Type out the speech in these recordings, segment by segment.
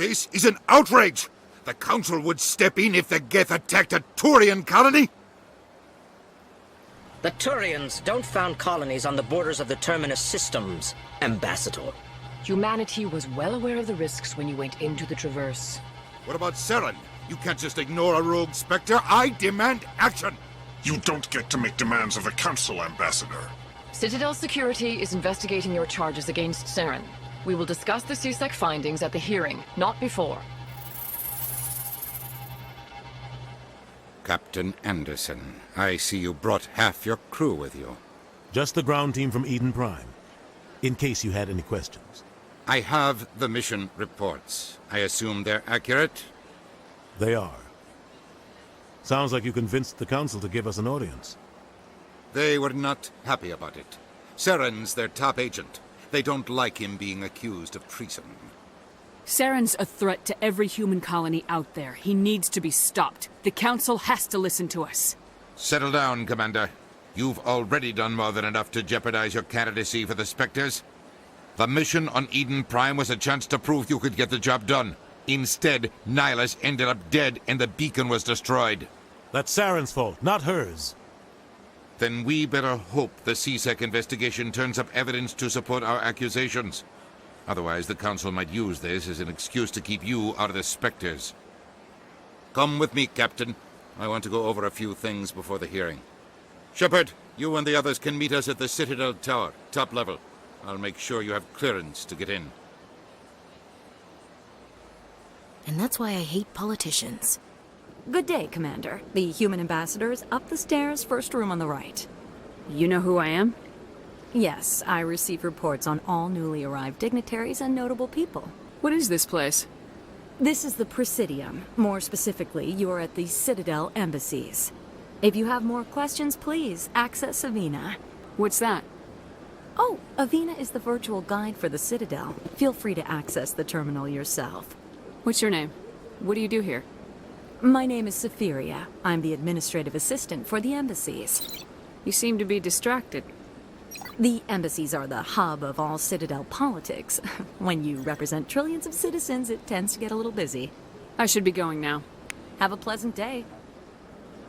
This is an outrage! The Council would step in if the Geth attacked a Turian colony? The Turians don't found colonies on the borders of the Terminus systems, Ambassador. Humanity was well aware of the risks when you went into the Traverse. What about Saren? You can't just ignore a rogue spectre. I demand action! You don't get to make demands of the Council, Ambassador. Citadel Security is investigating your charges against Saren. We will discuss the CSEC findings at the hearing, not before. Captain Anderson, I see you brought half your crew with you. Just the ground team from Eden Prime, in case you had any questions. I have the mission reports. I assume they're accurate? They are. Sounds like you convinced the Council to give us an audience. They were not happy about it. Saren's their top agent. They don't like him being accused of treason. Saren's a threat to every human colony out there. He needs to be stopped. The Council has to listen to us. Settle down, Commander. You've already done more than enough to jeopardize your candidacy for the Spectres. The mission on Eden Prime was a chance to prove you could get the job done. Instead, Nihlus ended up dead and the beacon was destroyed. That's Saren's fault, not hers. Then we better hope the CSEC investigation turns up evidence to support our accusations. Otherwise, the Council might use this as an excuse to keep you out of the Spectres. Come with me, Captain. I want to go over a few things before the hearing. Shepard, you and the others can meet us at the Citadel Tower, top level. I'll make sure you have clearance to get in. And that's why I hate politicians. Good day, Commander. The human ambassador is up the stairs, first room on the right. You know who I am? Yes, I receive reports on all newly arrived dignitaries and notable people. What is this place? This is the Presidium. More specifically, you are at the Citadel embassies. If you have more questions, please access Avina. What's that? Oh, Avina is the virtual guide for the Citadel. Feel free to access the terminal yourself. What's your name? What do you do here? My name is Safiria. I'm the administrative assistant for the embassies. You seem to be distracted. The embassies are the hub of all Citadel politics. When you represent trillions of citizens, it tends to get a little busy. I should be going now. Have a pleasant day.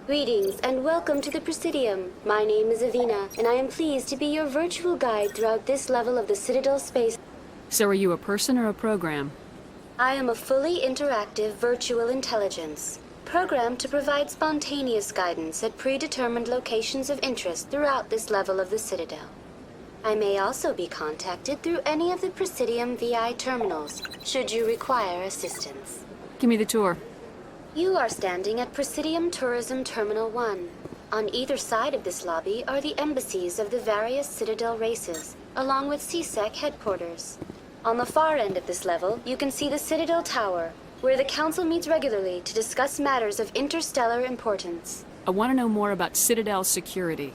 Greetings and welcome to the Presidium. My name is Avina, and I am pleased to be your virtual guide throughout this level of the Citadel space. So are you a person or a program? I am a fully interactive virtual intelligence, programmed to provide spontaneous guidance at predetermined locations of interest throughout this level of the Citadel. I may also be contacted through any of the Presidium VI terminals, should you require assistance. Give me the tour. You are standing at Presidium Tourism Terminal 1. On either side of this lobby are the embassies of the various Citadel races, along with CSEC headquarters. On the far end of this level, you can see the Citadel Tower, where the Council meets regularly to discuss matters of interstellar importance. I want to know more about Citadel security.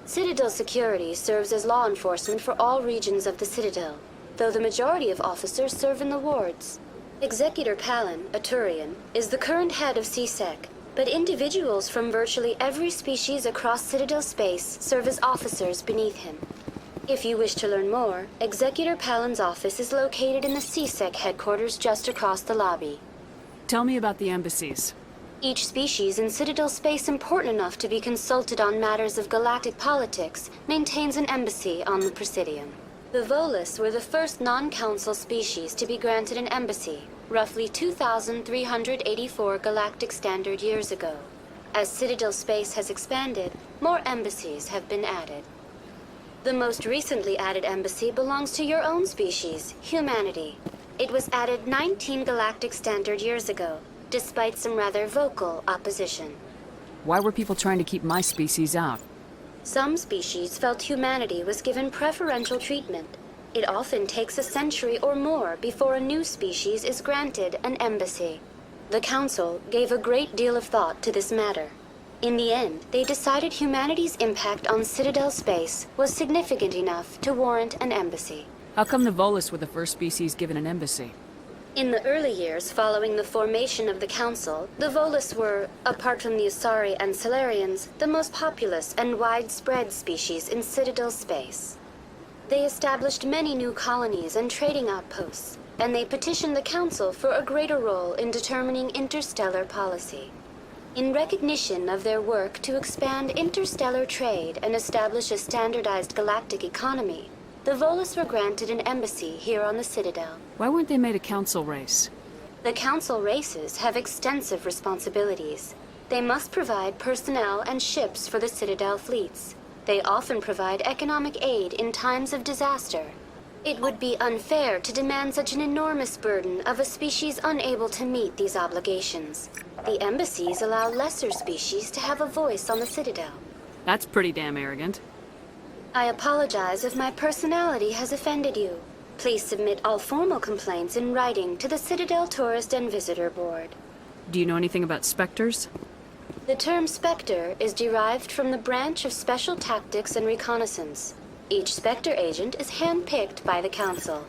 Citadel security serves as law enforcement for all regions of the Citadel, though the majority of officers serve in the wards. Executor Palin, a Turian, is the current head of CSEC, but individuals from virtually every species across Citadel space serve as officers beneath him. If you wish to learn more, Executor Palin's office is located in the CSEC headquarters just across the lobby. Tell me about the embassies. Each species in Citadel space important enough to be consulted on matters of galactic politics maintains an embassy on the Presidium. The Volus were the first non-council species to be granted an embassy, roughly 2,384 galactic standard years ago. As Citadel space has expanded, more embassies have been added. The most recently added embassy belongs to your own species, humanity. It was added 19 galactic standard years ago, despite some rather vocal opposition. Why were people trying to keep my species out? Some species felt humanity was given preferential treatment. It often takes a century or more before a new species is granted an embassy. The Council gave a great deal of thought to this matter. In the end, they decided humanity's impact on Citadel space was significant enough to warrant an embassy. How come the Volus were the first species given an embassy? In the early years following the formation of the Council, the Volus were, apart from the Usari and Salarians, the most populous and widespread species in Citadel space. They established many new colonies and trading outposts, and they petitioned the Council for a greater role in determining interstellar policy. In recognition of their work to expand interstellar trade and establish a standardized galactic economy, the Volus were granted an embassy here on the Citadel. Why weren't they made a council race? The Council races have extensive responsibilities. They must provide personnel and ships for the Citadel fleets. They often provide economic aid in times of disaster. It would be unfair to demand such an enormous burden of a species unable to meet these obligations. The embassies allow lesser species to have a voice on the Citadel. That's pretty damn arrogant. I apologize if my personality has offended you. Please submit all formal complaints in writing to the Citadel Tourist and Visitor Board. Do you know anything about specters? The term spectre is derived from the branch of special tactics and reconnaissance. Each spectre agent is handpicked by the Council.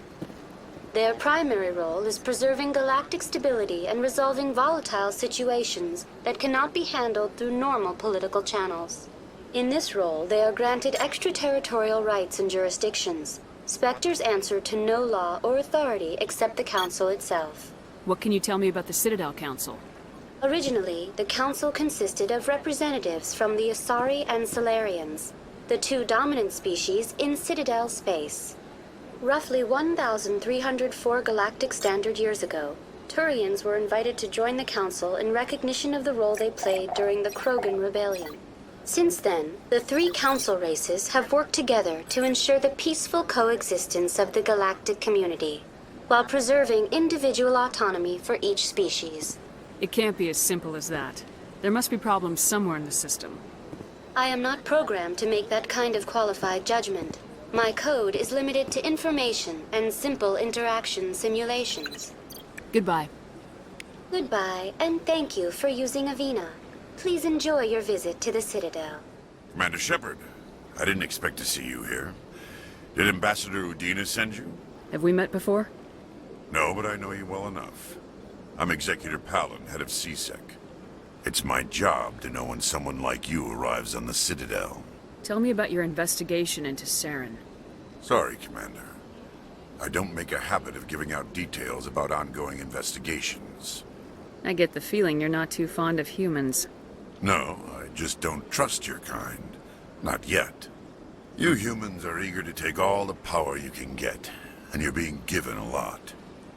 Their primary role is preserving galactic stability and resolving volatile situations that cannot be handled through normal political channels. In this role, they are granted extraterritorial rights and jurisdictions. Spectres answer to no law or authority except the Council itself. What can you tell me about the Citadel Council? Originally, the Council consisted of representatives from the Asari and Solarians, the two dominant species in Citadel space. Roughly 1,304 galactic standard years ago, Turians were invited to join the Council in recognition of the role they played during the Krogan Rebellion. Since then, the three Council races have worked together to ensure the peaceful coexistence of the galactic community, while preserving individual autonomy for each species. It can't be as simple as that. There must be problems somewhere in the system. I am not programmed to make that kind of qualified judgment. My code is limited to information and simple interaction simulations. Goodbye. Goodbye, and thank you for using Avina. Please enjoy your visit to the Citadel. Commander Shepard, I didn't expect to see you here. Did Ambassador Udina send you? Have we met before? No, but I know you well enough. I'm Executor Palin, head of CSEC. It's my job to know when someone like you arrives on the Citadel. Tell me about your investigation into Saren. Sorry, Commander. I don't make a habit of giving out details about ongoing investigations. I get the feeling you're not too fond of humans. No, I just don't trust your kind. Not yet. You humans are eager to take all the power you can get, and you're being given a lot.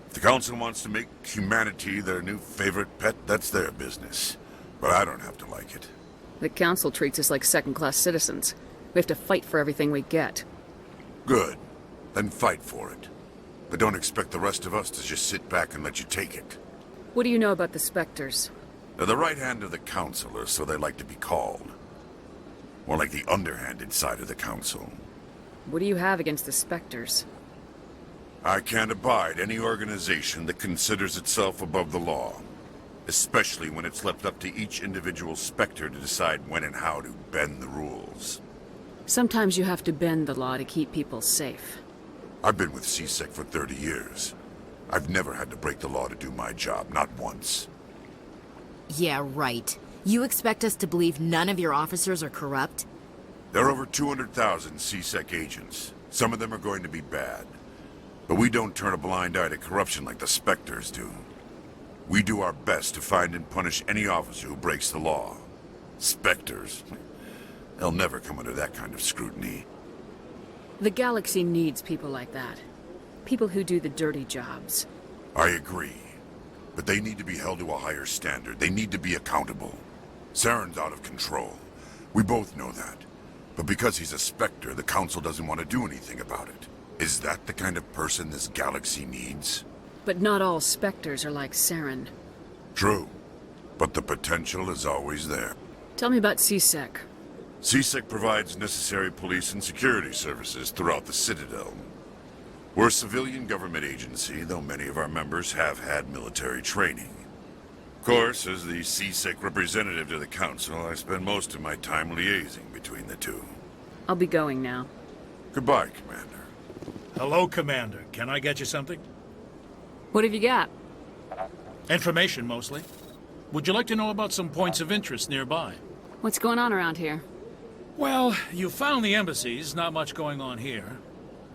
If the Council wants to make humanity their new favorite pet, that's their business. But I don't have to like it. The Council treats us like second-class citizens. We have to fight for everything we get. Good. Then fight for it. But don't expect the rest of us to just sit back and let you take it. What do you know about the Spectres? They're the right hand of the Council, or so they like to be called. More like the underhanded side of the Council. What do you have against the Spectres? I can't abide any organization that considers itself above the law. Especially when it's left up to each individual Spectre to decide when and how to bend the rules. Sometimes you have to bend the law to keep people safe. I've been with CSEC for 30 years. I've never had to break the law to do my job, not once. Yeah, right. You expect us to believe none of your officers are corrupt? There are over 200,000 CSEC agents. Some of them are going to be bad. But we don't turn a blind eye to corruption like the Spectres do. We do our best to find and punish any officer who breaks the law. Spectres. They'll never come under that kind of scrutiny. The galaxy needs people like that. People who do the dirty jobs. I agree. But they need to be held to a higher standard. They need to be accountable. Saren's out of control. We both know that. But because he's a Spectre, the Council doesn't want to do anything about it. Is that the kind of person this galaxy needs? But not all Spectres are like Saren. True. But the potential is always there. Tell me about CSEC. CSEC provides necessary police and security services throughout the Citadel. We're a civilian government agency, though many of our members have had military training. Of course, as the CSEC representative to the Council, I spend most of my time liaising between the two. I'll be going now. Goodbye, Commander. Hello, Commander. Can I get you something? What have you got? Information, mostly. Would you like to know about some points of interest nearby? What's going on around here? Well, you found the embassies. Not much going on here.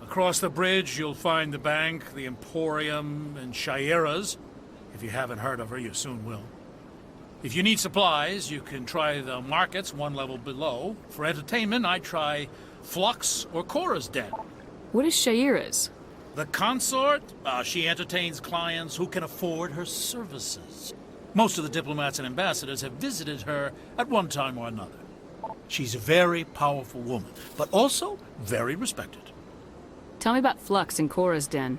A Across the bridge, you'll find the bank, the Emporium, and Shayera's. If you haven't heard of her, you soon will. If you need supplies, you can try the markets one level below. For entertainment, I'd try Flux or Cora's Den. What is Shayera's? The consort? She entertains clients who can afford her services. Most of the diplomats and ambassadors have visited her at one time or another. She's a very powerful woman, but also very respected. Tell me about Flux and Cora's Den.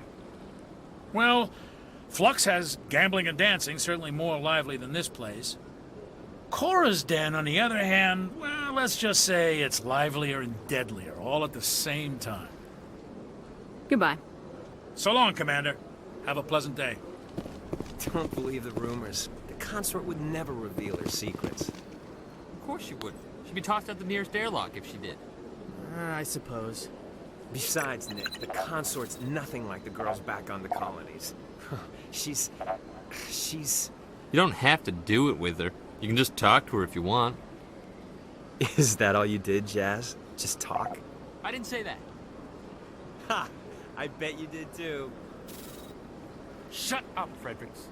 Well, Flux has gambling and dancing, certainly more lively than this place. Cora's Den, on the other hand, well, let's just say it's livelier and deadlier, all at the same time. Goodbye. So long, Commander. Have a pleasant day. Don't believe the rumors. The consort would never reveal her secrets. Of course she wouldn't. She'd be tossed out the nearest airlock if she did. I suppose. Besides, Nick, the consort's nothing like the girls back on the colonies. She's... You don't have to do it with her. You can just talk to her if you want. Is that all you did, Jazz? Just talk? I didn't say that. Ha! I bet you did too. Shut up, Fredericks.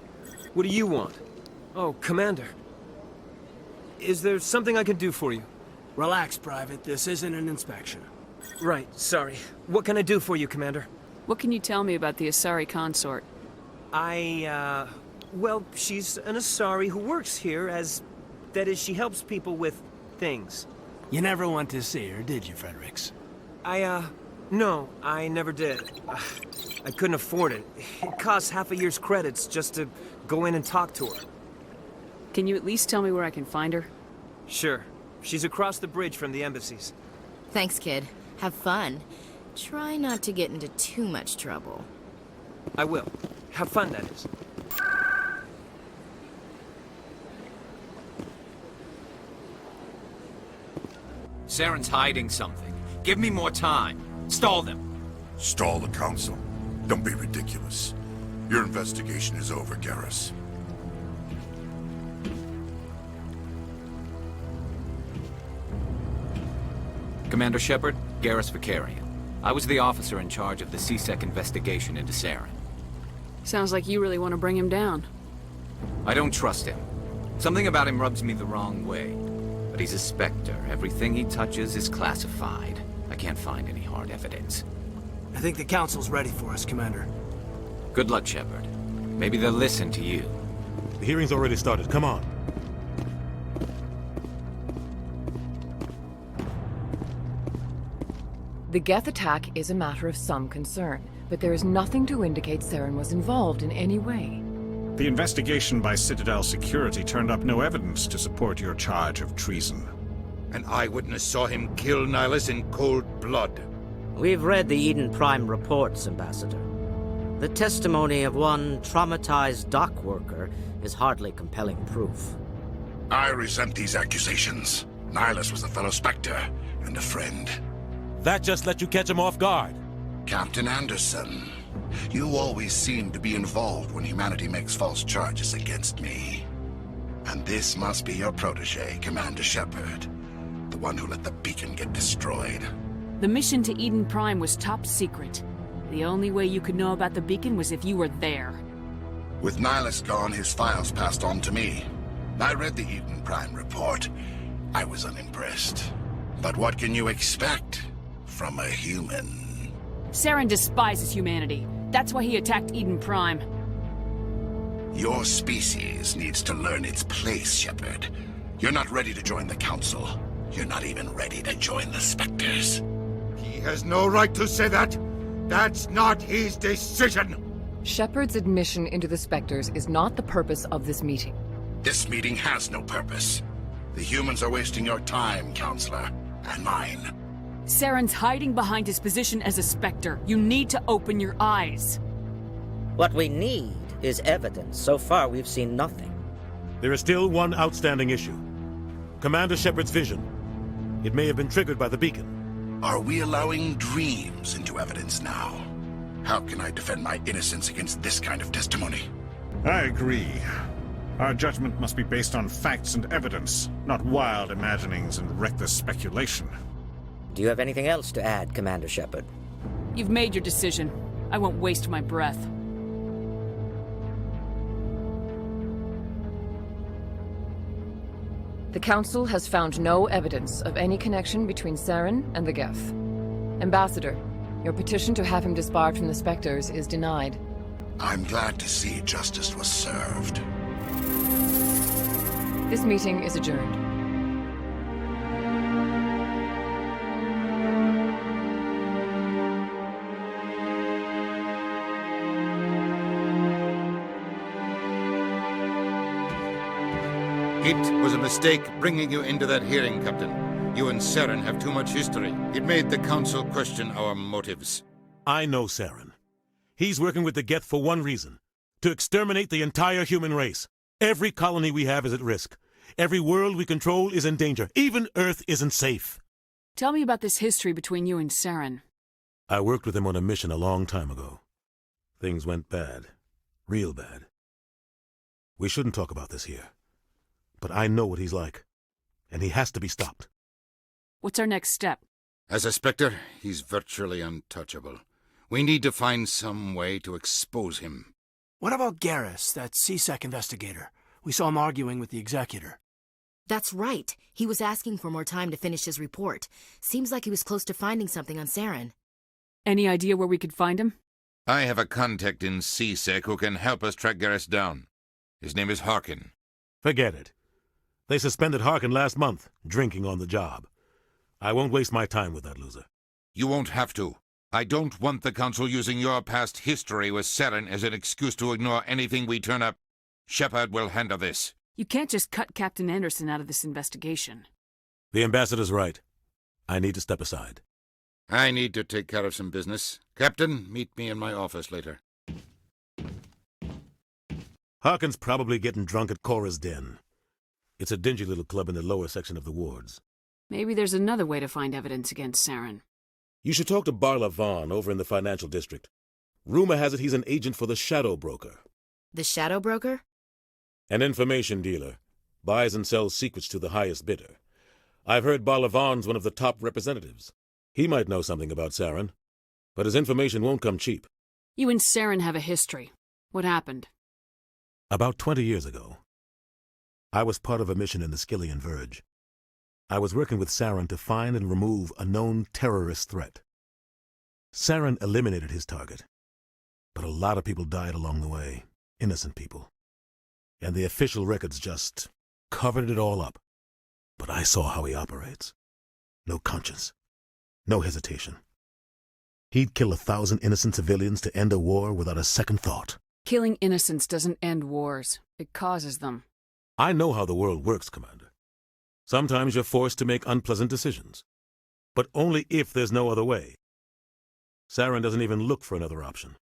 What do you want? Oh, Commander. Is there something I can do for you? Relax, Private. This isn't an inspection. Right, sorry. What can I do for you, Commander? What can you tell me about the Asari consort? Well, she's an Asari who works here as... That is, she helps people with things. You never went to see her, did you, Fredericks? No, I never did. I couldn't afford it. It costs half a year's credits just to go in and talk to her. Can you at least tell me where I can find her? Sure. She's across the bridge from the embassies. Thanks, kid. Have fun. Try not to get into too much trouble. I will. Have fun, that is. Saren's hiding something. Give me more time. Stall them. Stall the Council? Don't be ridiculous. Your investigation is over, Garrus. Commander Shepard, Garrus Vicarian. I was the officer in charge of the CSEC investigation into Saren. Sounds like you really want to bring him down. I don't trust him. Something about him rubs me the wrong way. But he's a spectre. Everything he touches is classified. I can't find any hard evidence. I think the Council's ready for us, Commander. Good luck, Shepard. Maybe they'll listen to you. The hearing's already started. Come on. The Geth attack is a matter of some concern, but there is nothing to indicate Saren was involved in any way. The investigation by Citadel security turned up no evidence to support your charge of treason. An eyewitness saw him kill Nihlus in cold blood. We've read the Eden Prime reports, Ambassador. The testimony of one traumatized dock worker is hardly compelling proof. I resent these accusations. Nihlus was a fellow Spectre and a friend. That just let you catch him off guard. Captain Anderson, you always seem to be involved when humanity makes false charges against me. And this must be your protege, Commander Shepard. The one who let the beacon get destroyed. The mission to Eden Prime was top secret. The only way you could know about the beacon was if you were there. With Nihlus gone, his files passed on to me. I read the Eden Prime report. I was unimpressed. But what can you expect from a human? Saren despises humanity. That's why he attacked Eden Prime. Your species needs to learn its place, Shepard. You're not ready to join the Council. You're not even ready to join the Spectres. He has no right to say that. That's not his decision. Shepard's admission into the Spectres is not the purpose of this meeting. This meeting has no purpose. The humans are wasting your time, Counselor, and mine. Saren's hiding behind his position as a Spectre. You need to open your eyes. What we need is evidence. So far, we've seen nothing. There is still one outstanding issue. Commander Shepard's vision. It may have been triggered by the beacon. Are we allowing dreams into evidence now? How can I defend my innocence against this kind of testimony? I agree. Our judgment must be based on facts and evidence, not wild imaginings and reckless speculation. Do you have anything else to add, Commander Shepard? You've made your decision. I won't waste my breath. The Council has found no evidence of any connection between Saren and the Geth. Ambassador, your petition to have him disbarred from the Spectres is denied. I'm glad to see justice was served. This meeting is adjourned. It was a mistake bringing you into that hearing, Captain. You and Saren have too much history. It made the Council question our motives. I know Saren. He's working with the Geth for one reason: to exterminate the entire human race. Every colony we have is at risk. Every world we control is in danger. Even Earth isn't safe. Tell me about this history between you and Saren. I worked with him on a mission a long time ago. Things went bad. Real bad. We shouldn't talk about this here. But I know what he's like, and he has to be stopped. What's our next step? As a Spectre, he's virtually untouchable. We need to find some way to expose him. What about Garrus, that CSEC investigator? We saw him arguing with the executor. That's right. He was asking for more time to finish his report. Seems like he was close to finding something on Saren. Any idea where we could find him? I have a contact in CSEC who can help us track Garrus down. His name is Harkin. Forget it. They suspended Harkin last month, drinking on the job. I won't waste my time with that loser. You won't have to. I don't want the Council using your past history with Saren as an excuse to ignore anything we turn up. Shepard will handle this. You can't just cut Captain Anderson out of this investigation. The ambassador's right. I need to step aside. I need to take care of some business. Captain, meet me in my office later. Harkin's probably getting drunk at Cora's Den. It's a dingy little club in the lower section of the wards. Maybe there's another way to find evidence against Saren. You should talk to Barla Vaughn over in the financial district. Rumor has it he's an agent for the Shadow Broker. The Shadow Broker? An information dealer. Buys and sells secrets to the highest bidder. I've heard Barla Vaughn's one of the top representatives. He might know something about Saren, but his information won't come cheap. You and Saren have a history. What happened? About 20 years ago, I was part of a mission in the Skillian Verge. I was working with Saren to find and remove a known terrorist threat. Saren eliminated his target, but a lot of people died along the way, innocent people. And the official records just covered it all up. But I saw how he operates. No conscience. No hesitation. He'd kill 1,000 innocent civilians to end a war without a second thought. Killing innocents doesn't end wars. It causes them. I know how the world works, Commander. Sometimes you're forced to make unpleasant decisions. But only if there's no other way. Saren doesn't even look for another option.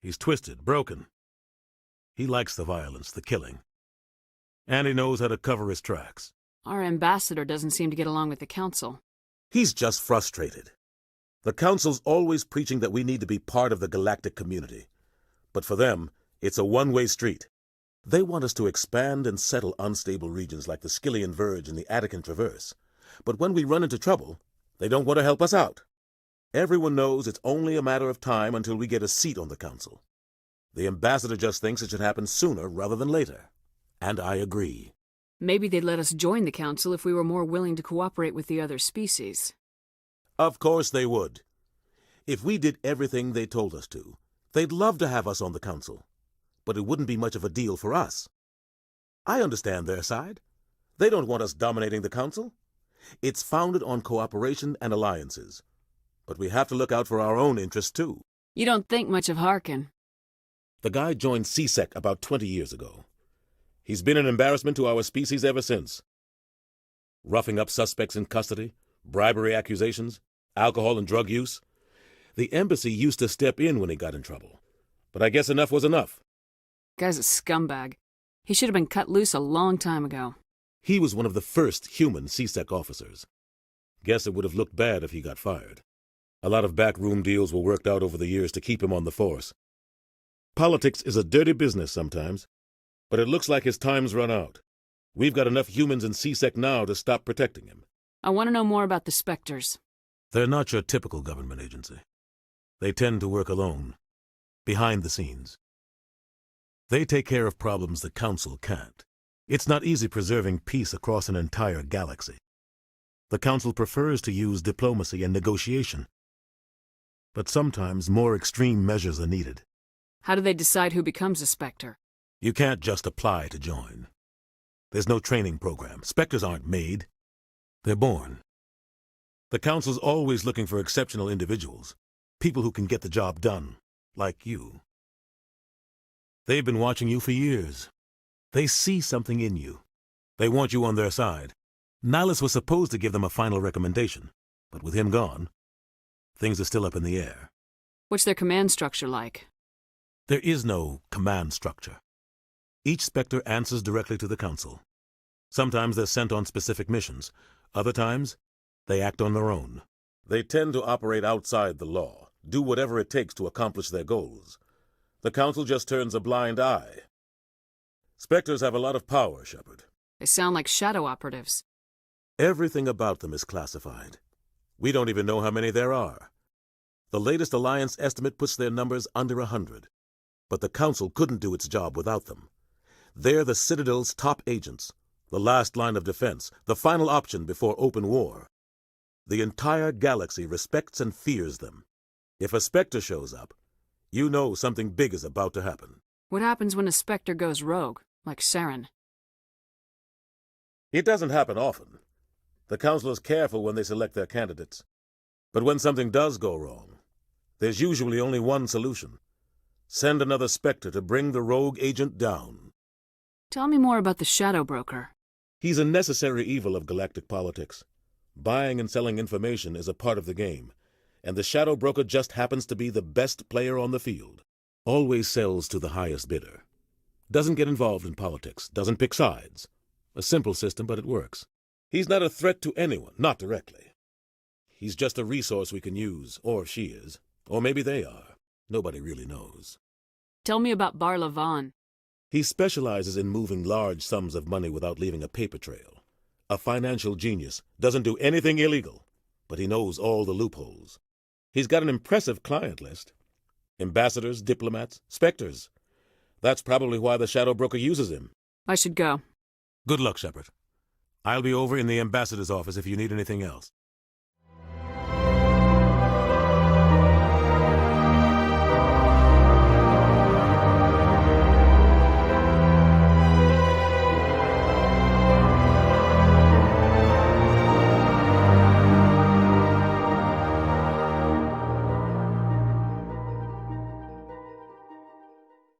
He's twisted, broken. He likes the violence, the killing. And he knows how to cover his tracks. Our ambassador doesn't seem to get along with the Council. He's just frustrated. The Council's always preaching that we need to be part of the galactic community. But for them, it's a one-way street. They want us to expand and settle unstable regions like the Skillian Verge and the Attican Traverse. But when we run into trouble, they don't want to help us out. Everyone knows it's only a matter of time until we get a seat on the Council. The ambassador just thinks it should happen sooner rather than later. And I agree. Maybe they'd let us join the Council if we were more willing to cooperate with the other species. Of course they would. If we did everything they told us to, they'd love to have us on the Council. But it wouldn't be much of a deal for us. I understand their side. They don't want us dominating the Council. It's founded on cooperation and alliances. But we have to look out for our own interests, too. You don't think much of Harkin. The guy joined CSEC about 20 years ago. He's been an embarrassment to our species ever since. Roughing up suspects in custody, bribery accusations, alcohol and drug use. The embassy used to step in when he got in trouble. But I guess enough was enough. Guy's a scumbag. He should have been cut loose a long time ago. He was one of the first human CSEC officers. Guess it would have looked bad if he got fired. A lot of backroom deals were worked out over the years to keep him on the force. Politics is a dirty business sometimes, but it looks like his time's run out. We've got enough humans in CSEC now to stop protecting him. I want to know more about the Spectres. They're not your typical government agency. They tend to work alone, behind the scenes. They take care of problems the Council can't. It's not easy preserving peace across an entire galaxy. The Council prefers to use diplomacy and negotiation. But sometimes more extreme measures are needed. How do they decide who becomes a Spectre? You can't just apply to join. There's no training program. Spectres aren't made. They're born. The Council's always looking for exceptional individuals, people who can get the job done, like you. They've been watching you for years. They see something in you. They want you on their side. Nihlus was supposed to give them a final recommendation, but with him gone, things are still up in the air. What's their command structure like? There is no command structure. Each Spectre answers directly to the Council. Sometimes they're sent on specific missions. Other times, they act on their own. They tend to operate outside the law, do whatever it takes to accomplish their goals. The Council just turns a blind eye. Spectres have a lot of power, Shepard. They sound like shadow operatives. Everything about them is classified. We don't even know how many there are. The latest Alliance estimate puts their numbers under 100. But the Council couldn't do its job without them. They're the Citadel's top agents, the last line of defense, the final option before open war. The entire galaxy respects and fears them. If a Spectre shows up, you know something big is about to happen. What happens when a Spectre goes rogue, like Saren? It doesn't happen often. The Council is careful when they select their candidates. But when something does go wrong, there's usually only one solution. Send another Spectre to bring the rogue agent down. Tell me more about the Shadow Broker. He's a necessary evil of galactic politics. Buying and selling information is a part of the game, and the Shadow Broker just happens to be the best player on the field. Always sells to the highest bidder. Doesn't get involved in politics, doesn't pick sides. A simple system, but it works. He's not a threat to anyone, not directly. He's just a resource we can use, or she is. Or maybe they are. Nobody really knows. Tell me about Bar Lavan. He specializes in moving large sums of money without leaving a paper trail. A financial genius, doesn't do anything illegal, but he knows all the loopholes. He's got an impressive client list. Ambassadors, diplomats, Spectres. That's probably why the Shadow Broker uses him. I should go. Good luck, Shepard. I'll be over in the ambassador's office if you need anything else.